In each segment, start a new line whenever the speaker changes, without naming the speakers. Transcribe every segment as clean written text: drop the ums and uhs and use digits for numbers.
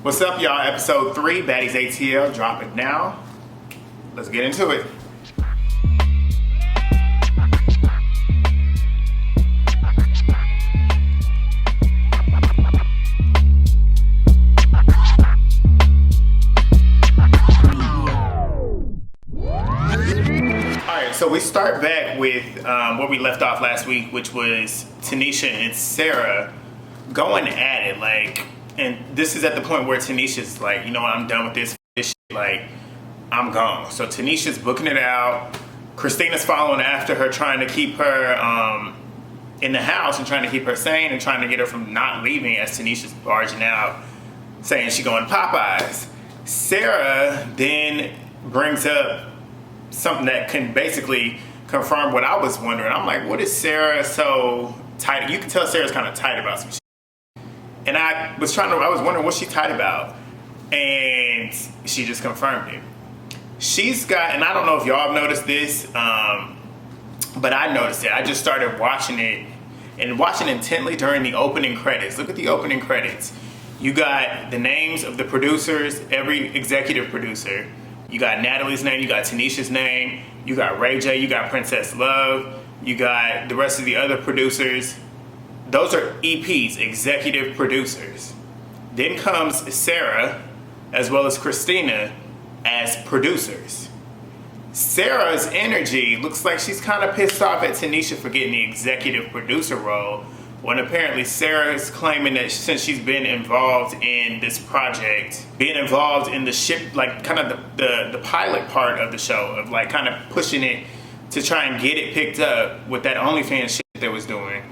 What's up, y'all? Episode 3, Baddies ATL, drop it now. Let's get into it. Alright, so we start back with where we left off last week, which was Tanisha and Sarah going at it, and this is at the point where Tanisha's like, you know what, I'm done with this shit, I'm gone. So Tanisha's booking it out. Christina's following after her, trying to keep her in the house and trying to keep her sane and trying to get her from not leaving as Tanisha's barging out, saying she's going to Popeyes. Sarah then brings up something that can basically confirm what I was wondering. I'm like, what is Sarah so tight? You can tell Sarah's kind of tight about some shit. And I was wondering what she's tight about. And she just confirmed it. She's got, and I don't know if y'all have noticed this, but I noticed it. I just started watching it and watching intently during the opening credits. Look at the opening credits. You got the names of the producers, every executive producer. You got Natalie's name, you got Tanisha's name, you got Ray J, you got Princess Love, you got the rest of the other producers. Those are EPs, executive producers. Then comes Sarah, as well as Christina, as producers. Sarah's energy looks like she's kind of pissed off at Tanisha for getting the executive producer role, when apparently Sarah's claiming that since she's been involved in this project, being involved in the ship, like kind of the pilot part of the show, of like kind of pushing it to try and get it picked up with that OnlyFans shit they was doing.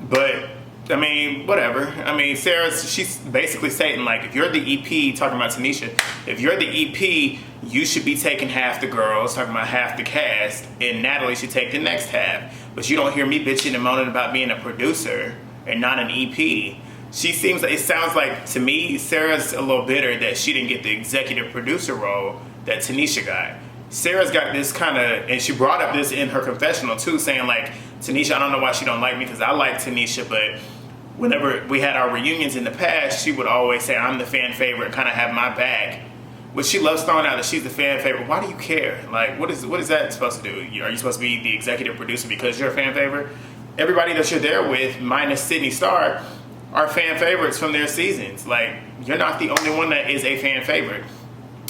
But I mean, whatever. I mean, she's basically saying, like, if you're the EP, talking about Tanisha, if you're the EP, you should be taking half the girls, talking about half the cast, and Natalie should take the next half. But you don't hear me bitching and moaning about being a producer and not an EP. It sounds like, to me, Sarah's a little bitter that she didn't get the executive producer role that Tanisha got. Sarah's got this kind of, and she brought up this in her confessional too, saying like, Tanisha, I don't know why she don't like me, because I like Tanisha, but whenever we had our reunions in the past, she would always say, I'm the fan favorite, and kind of have my back. Which she loves throwing out that she's the fan favorite. Why do you care? Like, what is that supposed to do? Are you supposed to be the executive producer because you're a fan favorite? Everybody that you're there with, minus Sydney Starr, are fan favorites from their seasons. Like, you're not the only one that is a fan favorite.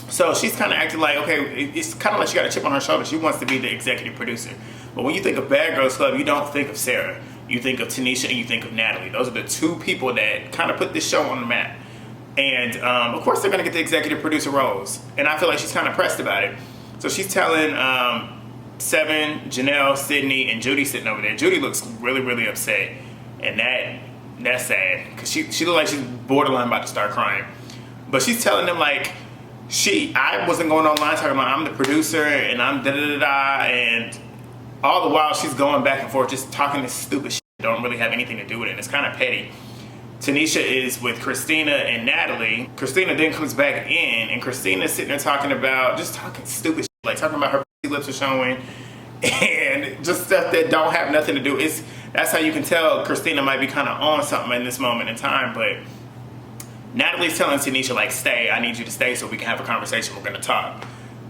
So she's kind of acting like, okay, it's kind of like she got a chip on her shoulder. She wants to be the executive producer. But when you think of Bad Girls Club, you don't think of Sarah. You think of Tanisha and you think of Natalie. Those are the two people that kind of put this show on the map. And of course they're going to get the executive producer roles. And I feel like she's kind of pressed about it. So she's telling Seven, Janelle, Sydney, and Judy sitting over there. Judy looks really, really upset. And that's sad. Because she looks like she's borderline about to start crying. But she's telling them like, I wasn't going online talking about I'm the producer and I'm da-da-da-da, and all the while she's going back and forth just talking this stupid shit that don't really have anything to do with it. It's kind of petty. Tanisha is with Christina and Natalie. Christina then comes back in, and Christina's sitting there talking stupid shit, like talking about her lips are showing and just stuff that don't have nothing to do. That's how you can tell Christina might be kind of on something in this moment in time. But Natalie's telling Tanisha, like, stay, I need you to stay so we can have a conversation, we're going to talk.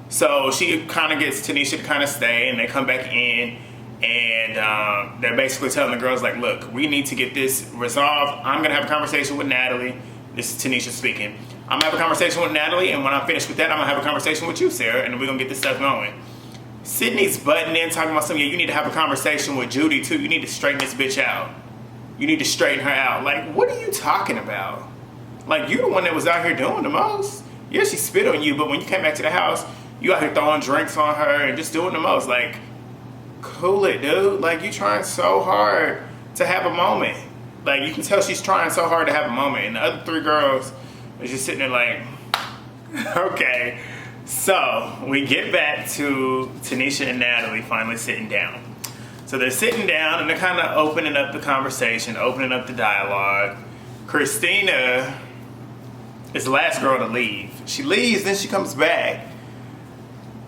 So she kind of gets Tanisha to kind of stay, and they come back in, and they're basically telling the girls, like, look, we need to get this resolved. I'm going to have a conversation with Natalie. This is Tanisha speaking. I'm going to have a conversation with Natalie, and when I'm finished with that, I'm going to have a conversation with you, Sarah, and we're going to get this stuff going. Sydney's butting in, talking about something, you need to have a conversation with Judy, too. You need to straighten this bitch out. You need to straighten her out. Like, what are you talking about? Like, you the one that was out here doing the most. Yeah, she spit on you, but when you came back to the house, you out here throwing drinks on her and just doing the most. Like, cool it, dude. Like, you trying so hard to have a moment. Like, you can tell she's trying so hard to have a moment. And the other three girls are just sitting there like, okay. So, we get back to Tanisha and Natalie finally sitting down. So they're sitting down and they're kind of opening up the conversation, opening up the dialogue. Christina is the last girl to leave. She leaves, then she comes back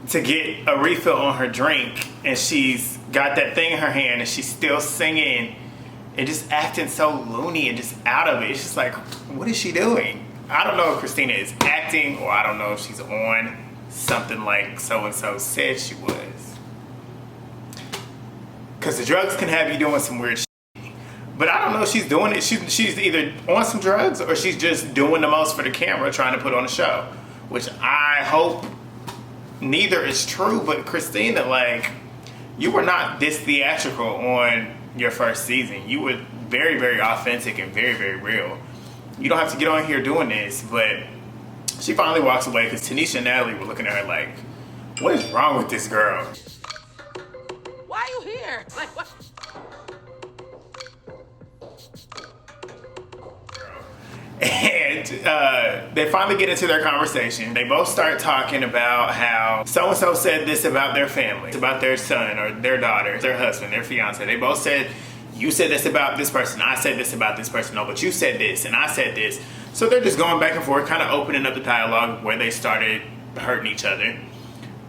to get a refill on her drink, and she's got that thing in her hand and she's still singing and just acting so loony and just out of it. It's just like, what is she doing? I don't know if Christina is acting, or I don't know if she's on something like so-and-so said she was. Because the drugs can have you doing some weird shit. But I don't know if she's doing it. She's either on some drugs, or she's just doing the most for the camera, trying to put on a show. Which I hope neither is true. But Christina, like, you were not this theatrical on your first season. You were very, very authentic and very, very real. You don't have to get on here doing this. But she finally walks away because Tanisha and Natalie were looking at her like, what is wrong with this girl?
Why are you here? Like, what?
And they finally get into their conversation. They both start talking about how so-and-so said this about their family, about their son or their daughter, their husband, their fiance. They both said, you said this about this person, I said this about this person, no, but you said this and I said this. So they're just going back and forth, kind of opening up the dialogue where they started hurting each other.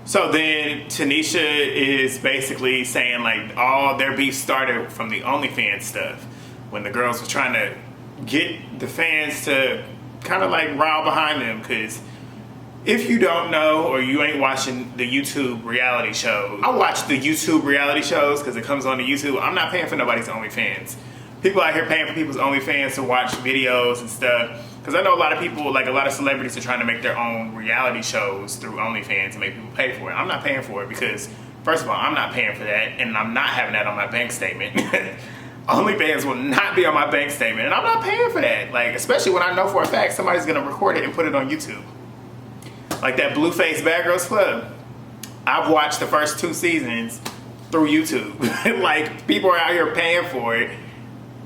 So then Tanisha is basically saying like all their beef started from the OnlyFans stuff, when the girls were trying to get the fans to kind of like rile behind them. Because if you don't know, or you ain't watching the YouTube reality shows, I watch the YouTube reality shows because it comes on the YouTube. I'm not paying for nobody's OnlyFans. People out here paying for people's OnlyFans to watch videos and stuff. Because I know a lot of people, like a lot of celebrities, are trying to make their own reality shows through OnlyFans and make people pay for it. I'm not paying for it because, first of all, I'm not paying for that, and I'm not having that on my bank statement. OnlyFans will not be on my bank statement, and I'm not paying for that. Like, especially when I know for a fact somebody's gonna record it and put it on YouTube. Like that Blueface Bad Girls Club. I've watched the first 2 seasons through YouTube. Like, people are out here paying for it,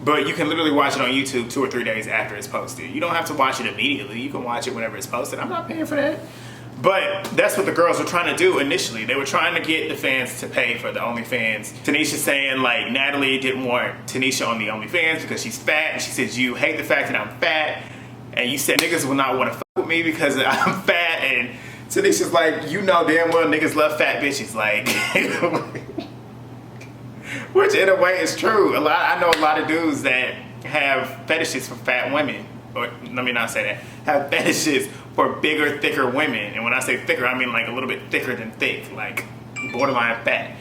but you can literally watch it on YouTube 2 or 3 days after it's posted. You don't have to watch it immediately. You can watch it whenever it's posted. I'm not paying for that. But that's what the girls were trying to do initially. They were trying to get the fans to pay for the OnlyFans. Tanisha saying like Natalie didn't want Tanisha on the OnlyFans because she's fat. And she says, you hate the fact that I'm fat. And you said niggas will not want to fuck with me because I'm fat. And Tanisha's like, you know damn well niggas love fat bitches. Like, which in a way is true. I know a lot of dudes that have fetishes for fat women. Or let me not say that. Have fetishes for bigger, thicker women. And when I say thicker, I mean like a little bit thicker than thick. Like borderline fat.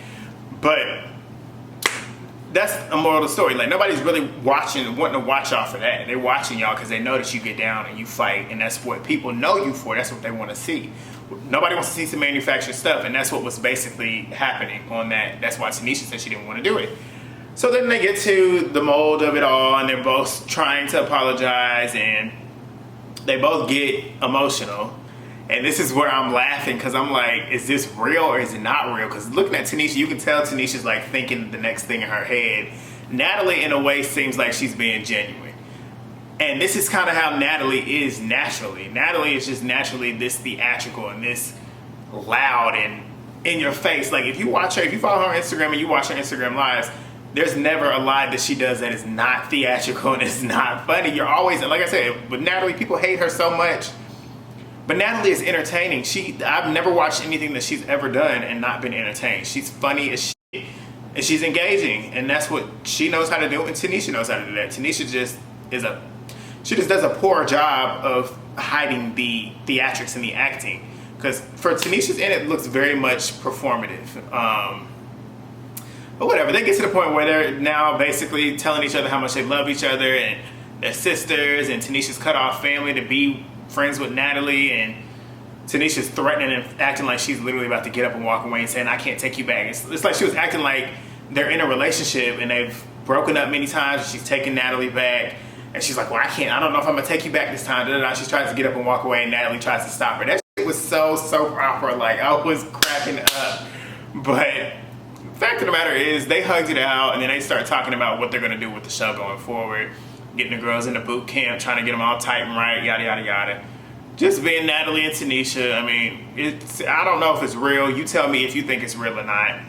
But that's a moral of the story. Like, nobody's really wanting to watch y'all for that. They're watching y'all because they know that you get down and you fight. And that's what people know you for. That's what they want to see. Nobody wants to see some manufactured stuff. And that's what was basically happening on that. That's why Tanisha said she didn't want to do it. So then they get to the mold of it all, and they're both trying to apologize, and they both get emotional. And this is where I'm laughing, because I'm like, is this real or is it not real? Because looking at Tanisha, you can tell Tanisha's like thinking the next thing in her head. Natalie, in a way, seems like she's being genuine. And this is kind of how Natalie is naturally. Natalie is just naturally this theatrical and this loud and in your face. Like, if you watch her, if you follow her on Instagram and you watch her Instagram lives, there's never a lie that she does that is not theatrical and it's not funny. You're always, like I said, with Natalie, people hate her so much. But Natalie is entertaining. I've never watched anything that she's ever done and not been entertained. She's funny as shit. And she's engaging. And that's what she knows how to do, and Tanisha knows how to do that. Tanisha just does a poor job of hiding the theatrics and the acting. Because for Tanisha's end, it looks very much performative. But whatever, they get to the point where they're now basically telling each other how much they love each other and they're sisters, and Tanisha's cut off family to be friends with Natalie, and Tanisha's threatening and acting like she's literally about to get up and walk away and saying, I can't take you back. It's like she was acting like they're in a relationship and they've broken up many times, and she's taking Natalie back, and she's like, well, I don't know if I'm going to take you back this time. She tries to get up and walk away, and Natalie tries to stop her. That shit was so proper. Like, I was cracking up. But fact of the matter is, they hugged it out, and then they start talking about what they're going to do with the show going forward. Getting the girls into boot camp, trying to get them all tight and right, yada, yada, yada. Just being Natalie and Tanisha. I mean, I don't know if it's real. You tell me if you think it's real or not.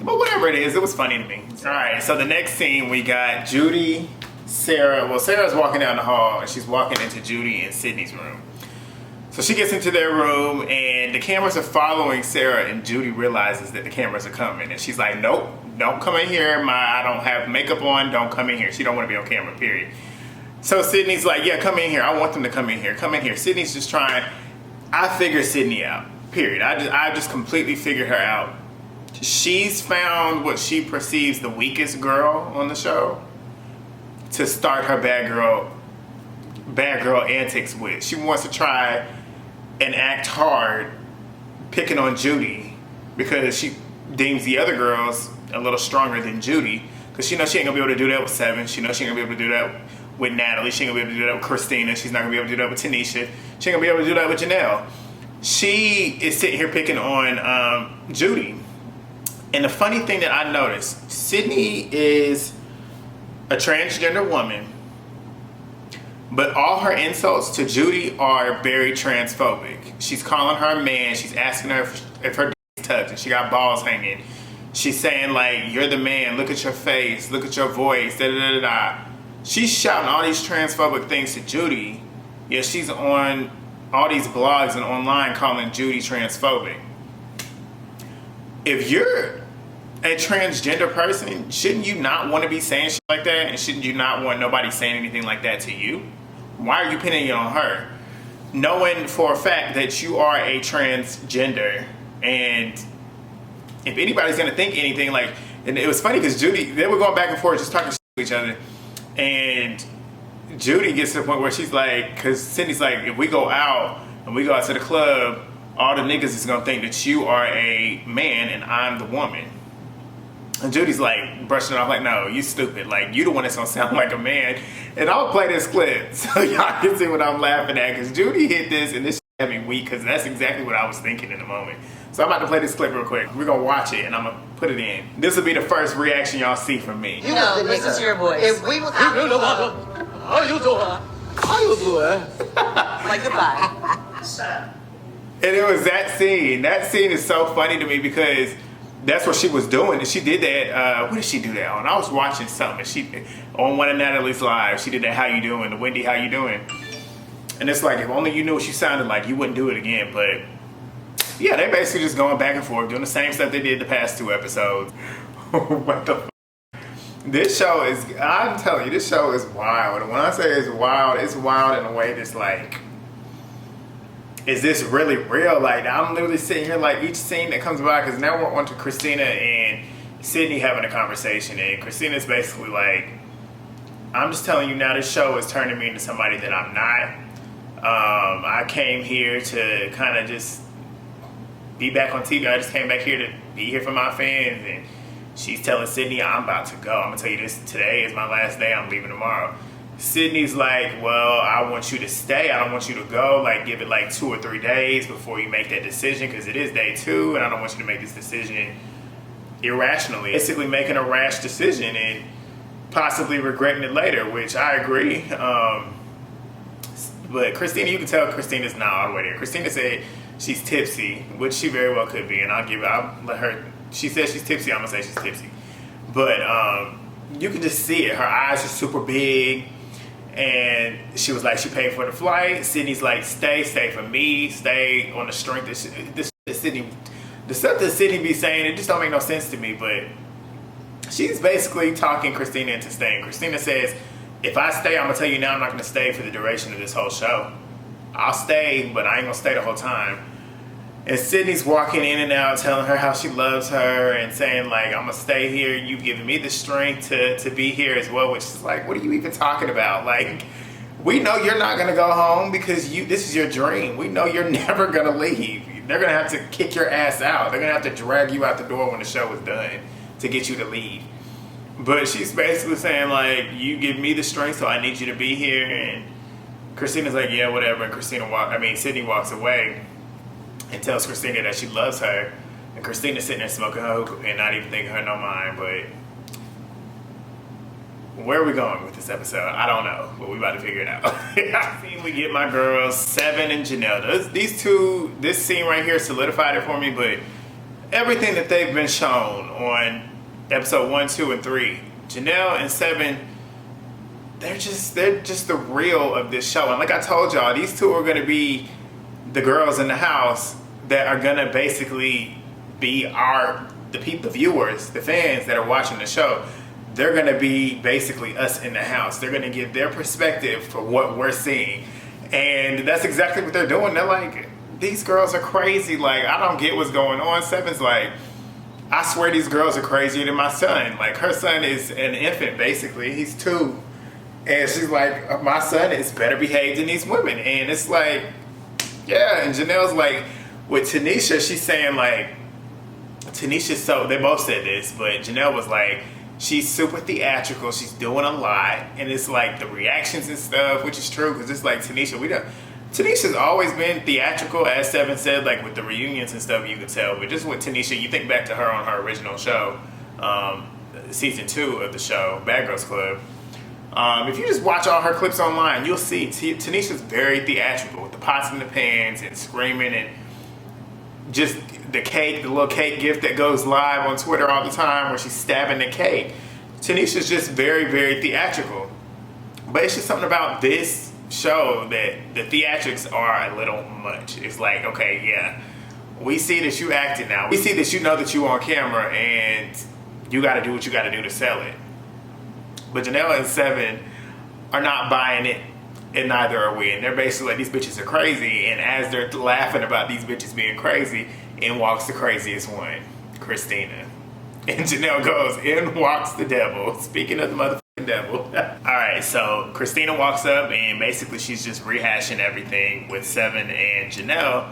But whatever it is, it was funny to me. All right, so the next scene, we got Judy, Sarah. Well, Sarah's walking down the hall, and she's walking into Judy and Sydney's room. So she gets into their room, and the cameras are following Sarah, and Judy realizes that the cameras are coming. And she's like, nope, don't come in here. I don't have makeup on. Don't come in here. She don't want to be on camera, period. So Sydney's like, yeah, come in here. I want them to come in here. Come in here. Sydney's just trying. I figured Sydney out, period. I just completely figured her out. She's found what she perceives the weakest girl on the show to start her bad girl antics with. She wants to try and act hard picking on Judy because she deems the other girls a little stronger than Judy, because she knows she ain't gonna be able to do that with Seven. She knows she ain't gonna be able to do that with Natalie. She ain't gonna be able to do that with Christina. She's not gonna be able to do that with Tanisha. She ain't gonna be able to do that with Janelle. She is sitting here picking on Judy. And the funny thing that I noticed, Sydney is a transgender woman, but all her insults to Judy are very transphobic. She's calling her a man. She's asking her if her dick's tucked and she got balls hanging. She's saying like, you're the man, look at your face, look at your voice, da da da da. She's shouting all these transphobic things to Judy, yet she's on all these blogs and online calling Judy transphobic. If you're a transgender person, shouldn't you not want to be saying shit like that? And shouldn't you not want nobody saying anything like that to you? Why are you pinning it on her? Knowing for a fact that you are a transgender, and if anybody's gonna think anything like, and it was funny because Judy, they were going back and forth just talking shit to each other, and Judy gets to the point where she's like, because Sydney's like, if we go out and we go out to the club, all the niggas is gonna think that you are a man and I'm the woman. And Judy's like brushing it off like, no, you stupid. Like, you the one that's gonna sound like a man. And I'll play this clip so y'all can see what I'm laughing at, because Judy hit this and this had me weak, because that's exactly what I was thinking in the moment. So I'm about to play this clip real quick. We're gonna watch it and I'm gonna put it in. This will be the first reaction y'all see from me.
No, this is your voice.
If we was out, how you doing? How you doing?
Like goodbye.
And it was that scene. That scene is so funny to me because that's what she was doing. And she did that, what did she do that on? I was watching something. She, on one of Natalie's lives, she did that, how you doing? The Wendy, how you doing? And it's like, if only you knew what you sounded like, you wouldn't do it again. But yeah, they basically just going back and forth, doing the same stuff they did the past 2 episodes. What the f? This show is, I'm telling you, this show is wild. And when I say it's wild in a way that's like, is this really real? Like, I'm literally sitting here like each scene that comes by, because now we're on to Christina and Sydney having a conversation, and Christina's basically like, I'm just telling you now, this show is turning me into somebody that I'm not. I came here to kind of just be back on TV. I just came back here to be here for my fans. And she's telling Sydney, I'm about to go. I'm gonna tell you this, today is my last day, I'm leaving tomorrow. Sydney's like, well, I want you to stay. I don't want you to go. Like, give it like 2 or 3 days before you make that decision, because it is day 2, and I don't want you to make this decision irrationally. Basically making a rash decision and possibly regretting it later, which I agree. But Christina, you can tell Christina's not all the way there. Christina said she's tipsy, which she very well could be, and I'll let her, she says she's tipsy, I'm gonna say she's tipsy. But you can just see it. Her eyes are super big. And she was like, she paid for the flight. Sydney's like, stay for me, stay on the strength of this Sydney. The stuff that Sydney be saying, it just don't make no sense to me. But she's basically talking Christina into staying. Christina says, if I stay, I'm gonna tell you now, I'm not gonna stay for the duration of this whole show. I'll stay, but I ain't gonna stay the whole time. And Sydney's walking in and out, telling her how she loves her and saying like, I'm gonna stay here. You've given me the strength to be here as well, which is like, what are you even talking about? Like, we know you're not gonna go home because this is your dream. We know you're never gonna leave. They're gonna have to kick your ass out. They're gonna have to drag you out the door when the show is done to get you to leave. But she's basically saying like, you give me the strength, so I need you to be here. And Christina's like, yeah, whatever. And Sydney walks away and tells Christina that she loves her, and Christina's sitting there smoking her hookah and not even thinking her no mind. But where are we going with this episode? I don't know, but we about to figure it out. I think we get my girls Seven and Janelle. These two, this scene right here solidified it for me. But everything that they've been shown on episode 1, 2, and 3, Janelle and Seven, they're just the real of this show. And like I told y'all, these two are gonna be the girls in the house that are gonna basically be our the viewers, the fans that are watching the show, they're gonna be basically us in the house. They're gonna give their perspective for what we're seeing. And that's exactly what they're doing. They're like, these girls are crazy. Like, I don't get what's going on. Seven's like, I swear these girls are crazier than my son. Like, her son is an infant, basically. He's 2. And she's like, my son is better behaved than these women. And it's like, yeah. And Janelle's like, with Tanisha, she's saying like, Tanisha's so, they both said this, but Janelle was like, she's super theatrical. She's doing a lot. And it's like the reactions and stuff, which is true. Because it's like Tanisha, Tanisha's always been theatrical, as Seven said, like with the reunions and stuff, you could tell. But just with Tanisha, you think back to her on her original show, season 2 of the show, Bad Girls Club. If you just watch all her clips online, you'll see Tanisha's very theatrical with the pots and the pans and screaming and just the little cake gift that goes live on Twitter all the time where she's stabbing the cake. Tanisha's just very, very theatrical. But it's just something about this show that the theatrics are a little much. It's like, okay, yeah, we see that you acting now. We see that you know that you on camera and you got to do what you got to do to sell it. But Janelle and Seven are not buying it, and neither are we. And they're basically like, these bitches are crazy. And as they're laughing about these bitches being crazy, in walks the craziest one, Christina. And Janelle goes, in walks the devil. Speaking of the motherfucking devil. Alright, so Christina walks up and basically she's just rehashing everything with Seven and Janelle.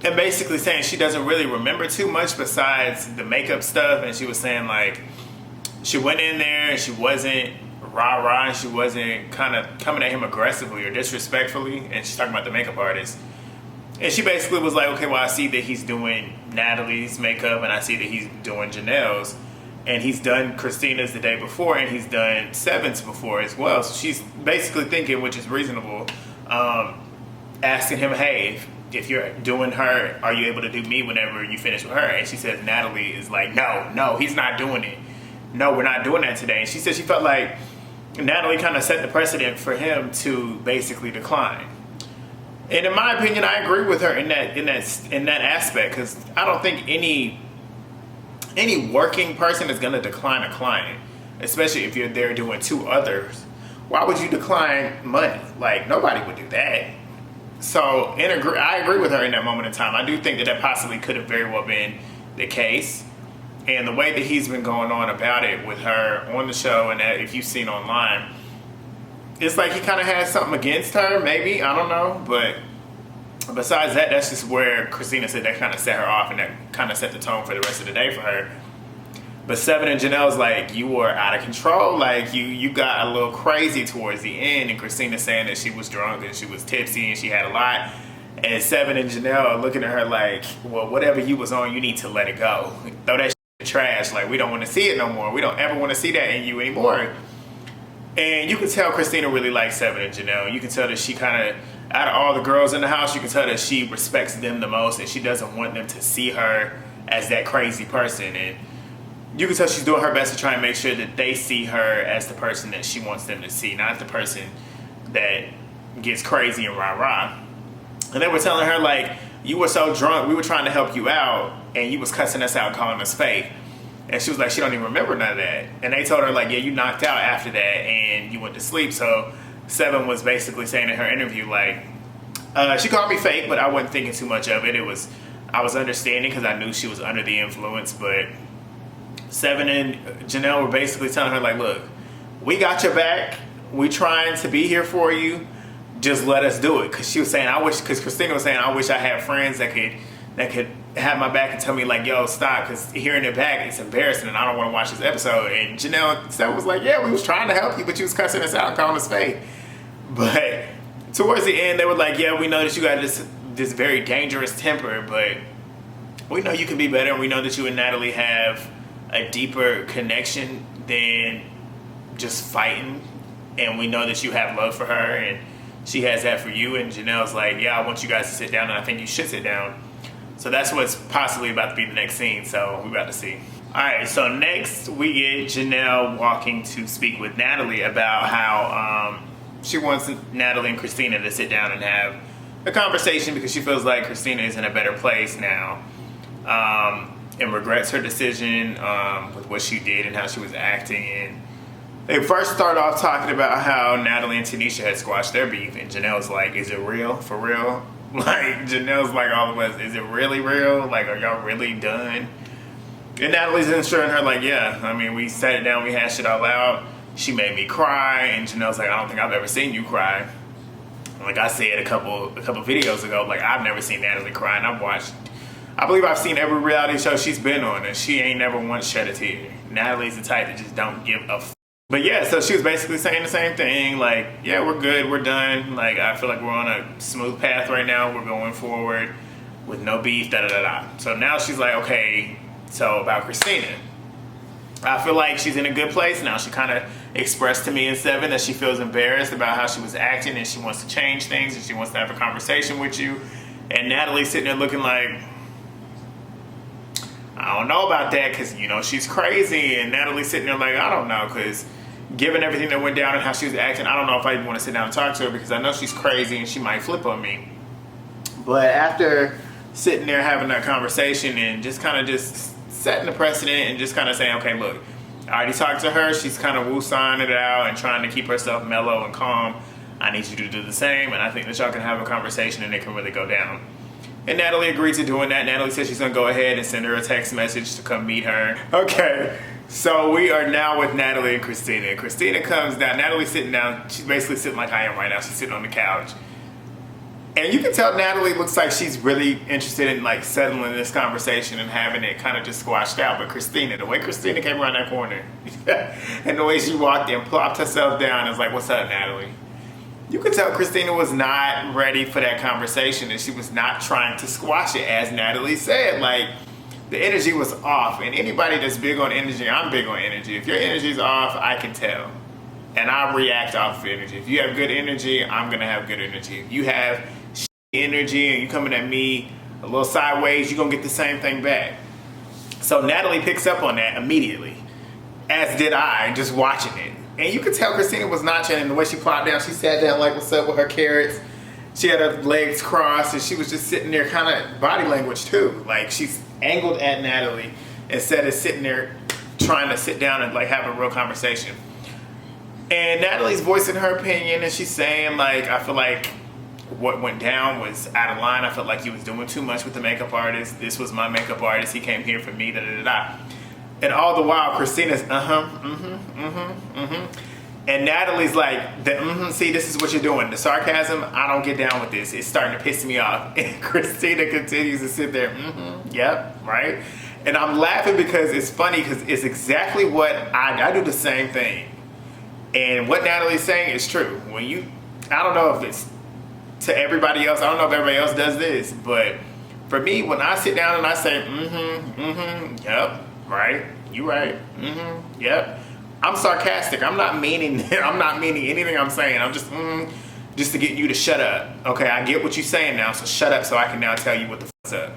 And basically saying she doesn't really remember too much besides the makeup stuff. And she was saying like, she went in there and she wasn't rah-rah and she wasn't kind of coming at him aggressively or disrespectfully. And she's talking about the makeup artist. And she basically was like, okay, well, I see that he's doing Natalie's makeup and I see that he's doing Janelle's. And he's done Christina's the day before and he's done Seven's before as well. So she's basically thinking, which is reasonable, asking him, hey, if you're doing her, are you able to do me whenever you finish with her? And she says Natalie is like, no, he's not doing it. No, we're not doing that today. And she said she felt like Natalie kind of set the precedent for him to basically decline. And in my opinion, I agree with her in that aspect, because I don't think any working person is going to decline a client, especially if you're there doing 2 others. Why would you decline money? Like, nobody would do that. So I agree with her in that moment in time. I do think that possibly could have very well been the case. And the way that he's been going on about it with her on the show, and that if you've seen online, it's like he kind of has something against her, maybe. I don't know. But besides that, that's just where Christina said that kind of set her off and that kind of set the tone for the rest of the day for her. But Seven and Janelle's like, you were out of control. Like, you got a little crazy towards the end. And Christina saying that she was drunk and she was tipsy and she had a lot. And Seven and Janelle are looking at her like, well, whatever you was on, you need to let it go. Throw that shit in the trash. Like, we don't want to see it no more. We don't ever want to see that in you anymore. And you can tell Christina really likes Seven and Janelle. You can tell that she kind of, out of all the girls in the house, you can tell that she respects them the most and she doesn't want them to see her as that crazy person. And you can tell she's doing her best to try and make sure that they see her as the person that she wants them to see, not the person that gets crazy and rah-rah. And they were telling her, like, you were so drunk, we were trying to help you out, and you was cussing us out, calling us fake. And she was like, she don't even remember none of that. And they told her, like, yeah, you knocked out after that, and you went to sleep. So Seven was basically saying in her interview, like, she called me fake, but I wasn't thinking too much of it. I was understanding because I knew she was under the influence, but Seven and Janelle were basically telling her, like, look, we got your back. We trying to be here for you. Just let us do it. Because she was saying, because Christina was saying, I wish I had friends that could have my back and tell me, like, yo, stop. Because hearing it back, it's embarrassing and I don't want to watch this episode. And Janelle Seven was like, yeah, we was trying to help you, but you was cussing us out and calling us fake. But towards the end, they were like, yeah, we know that you got this very dangerous temper, but we know you can be better. And we know that you and Natalie have a deeper connection than just fighting, and we know that you have love for her and she has that for you. And Janelle's like, yeah, I want you guys to sit down and I think you should sit down. So that's what's possibly about to be the next scene, so we're about to see. Alright, so next we get Janelle walking to speak with Natalie about how she wants Natalie and Christina to sit down and have a conversation because she feels like Christina is in a better place now. and regrets her decision with what she did and how she was acting. And they first start off talking about how Natalie and Tanisha had squashed their beef, and Janelle's like, is it real? For real? Like, Janelle's like all of us, is it really real? Like, are y'all really done? And Natalie's assuring her, like, yeah, I mean, we sat it down, we hashed it all out. She made me cry, and Janelle's like, I don't think I've ever seen you cry. Like I said a couple videos ago, like, I've never seen Natalie cry, and I believe I've seen every reality show she's been on, and she ain't never once shed a tear. Natalie's the type that just don't give a f. But yeah, so she was basically saying the same thing, like, yeah, we're good, we're done. Like, I feel like we're on a smooth path right now. We're going forward with no beef, da-da-da-da. So now she's like, okay, so about Christina. I feel like she's in a good place now. She kind of expressed to me in 7 that she feels embarrassed about how she was acting, and she wants to change things, and she wants to have a conversation with you. And Natalie's sitting there looking like, I don't know about that, because, you know, she's crazy. And Natalie's sitting there like, I don't know, because given everything that went down and how she was acting, I don't know if I even want to sit down and talk to her, because I know she's crazy and she might flip on me. But after sitting there having that conversation and just kind of just setting the precedent and just kind of saying, okay, look, I already talked to her. She's kind of woo-sawing it out and trying to keep herself mellow and calm. I need you to do the same, and I think that y'all can have a conversation and it can really go down. And Natalie agreed to doing that. Natalie said she's going to go ahead and send her a text message to come meet her. Okay, so we are now with Natalie and Christina. Christina comes down. Natalie's sitting down. She's basically sitting like I am right now. She's sitting on the couch. And you can tell Natalie looks like she's really interested in like settling this conversation and having it kind of just squashed out. But Christina, the way Christina came around that corner and the way she walked in, plopped herself down, and was like, what's up, Natalie? You could tell Christina was not ready for that conversation, and she was not trying to squash it, as Natalie said. Like, the energy was off. And anybody that's big on energy, I'm big on energy. If your energy's off, I can tell. And I react off of energy. If you have good energy, I'm gonna have good energy. If you have energy and you coming at me a little sideways, you're gonna get the same thing back. So Natalie picks up on that immediately, as did I, just watching it. And you could tell Christina was not chilling. The way she plopped down, she sat down like, what's up with her carrots. She had her legs crossed, and she was just sitting there, kind of body language too. Like, she's angled at Natalie instead of sitting there trying to sit down and like have a real conversation. And Natalie's voicing her opinion, and she's saying, like, I feel like what went down was out of line. I felt like he was doing too much with the makeup artist. This was my makeup artist. He came here for me, da-da-da-da. And all the while, Christina's, And Natalie's like, see, this is what you're doing. The sarcasm, I don't get down with this. It's starting to piss me off. And Christina continues to sit there, yep, right? And I'm laughing because it's funny, because it's exactly what I do the same thing. And what Natalie's saying is true. When you, I don't know if it's to everybody else, I don't know if everybody else does this, but for me, when I sit down and I say, yep, right, you right, yep, I'm sarcastic. I'm not meaning anything I'm saying. I'm just to get you to shut up. Okay, I get what you're saying now, so shut up so I can now tell you what the fuck's up.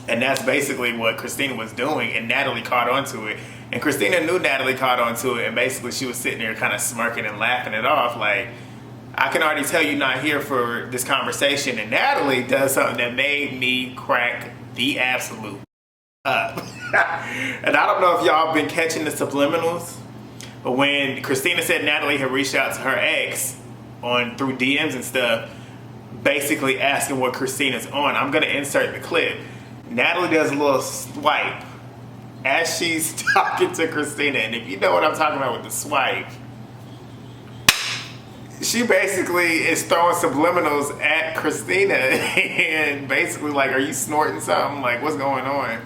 And that's basically what Christina was doing, and Natalie caught onto it. And Christina knew Natalie caught onto it, and basically she was sitting there kind of smirking and laughing it off like, I can already tell you're not here for this conversation. And Natalie does something that made me crack the absolute up. And I don't know if y'all been catching the subliminals, but when Christina said Natalie had reached out to her ex through DMs and stuff, basically asking what Christina's on, I'm gonna insert the clip. Natalie does a little swipe as she's talking to Christina, and if you know what I'm talking about with the swipe, she basically is throwing subliminals at Christina and basically like, are you snorting something? Like, what's going on?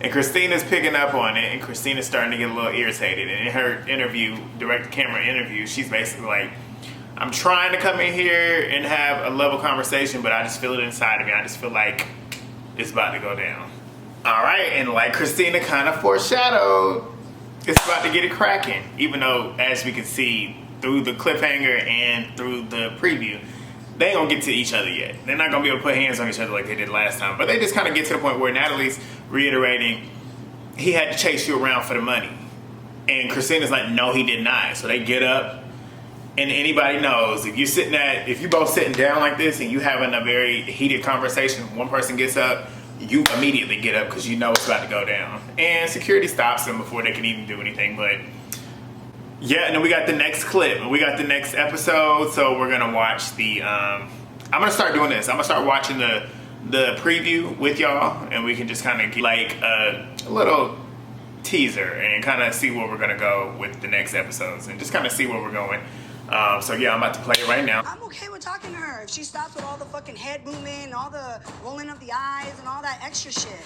And Christina's picking up on it, and Christina's starting to get a little irritated. And in her interview, direct camera interview, she's basically like, I'm trying to come in here and have a level conversation, but I just feel it inside of me. I just feel like it's about to go down. All right, and like Christina kind of foreshadowed, it's about to get it cracking. Even though, as we can see through the cliffhanger and through the preview, they ain't gonna get to each other yet. They're not gonna be able to put hands on each other like they did last time. But they just kind of get to the point where Natalie's reiterating, he had to chase you around for the money. And Christina's like, no, he did not. So they get up, and anybody knows, if you're both sitting down like this and you having a very heated conversation, one person gets up, you immediately get up because you know it's about to go down. And security stops them before they can even do anything. But yeah, and then we got the next clip. We got the next episode. So we're going to watch the... I'm going to start doing this. I'm going to start watching the preview with y'all. And we can just kind of get like a little teaser and kind of see where we're going to go with the next episodes. And just kind of see where we're going. So yeah, I'm about to play it right now.
I'm okay with talking to her if she stops with all the fucking head movement and all the rolling of the eyes and all that extra shit.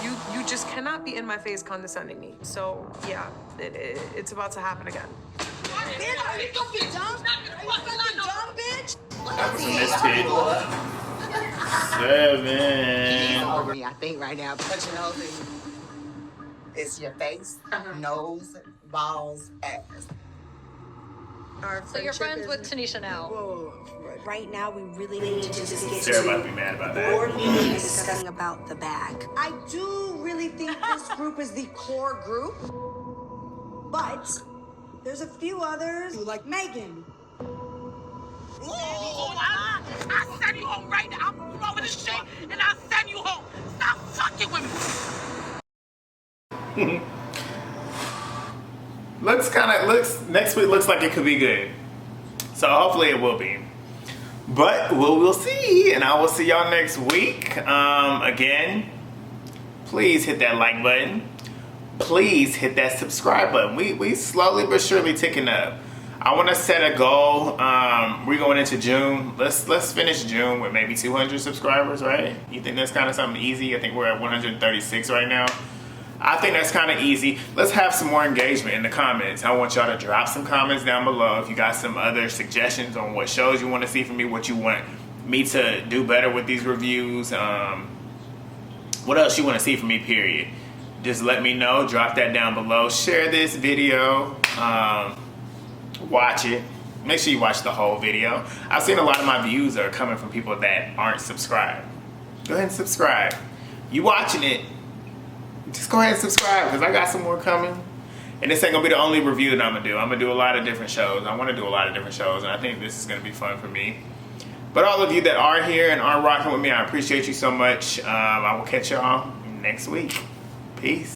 You just cannot be in my face condescending me. So yeah, it's about to happen again.
Bitch, are you fucking dumb? Are you fucking dumb, bitch?
That was a misfit. 7.
I think right now, but you know, it's your face, nose, balls, ass.
So you're friends with Tanisha now?
Whoa. Right now, we really need to just get
Sarah about to be mad about that.
board meeting discussing about the bag. I do really think this group is the core group, but there's a few others, like Megan.
I send you home right now. I'm over the shit and I'll send you home. Stop fucking with me.
Next week looks like it could be good. So hopefully it will be. But we'll see, and I will see y'all next week. Again, please hit that like button. Please hit that subscribe button. We slowly but surely ticking up. I want to set a goal. We're going into June. Let's finish June with maybe 200 subscribers, right? You think that's kind of something easy? I think we're at 136 right now. I think that's kind of easy. Let's have some more engagement in the comments. I want y'all to drop some comments down below if you got some other suggestions on what shows you want to see from me, what you want me to do better with these reviews, what else you want to see from me, period. Just let me know. Drop that down below. Share this video. Watch it. Make sure you watch the whole video. I've seen a lot of my views are coming from people that aren't subscribed. Go ahead and subscribe. You watching it, just go ahead and subscribe because I got some more coming. And this ain't gonna be the only review that I'm gonna do. I'm gonna do a lot of different shows. I wanna do a lot of different shows, and I think this is gonna be fun for me. But all of you that are here and are rocking with me, I appreciate you so much. I will catch y'all next week. Peace.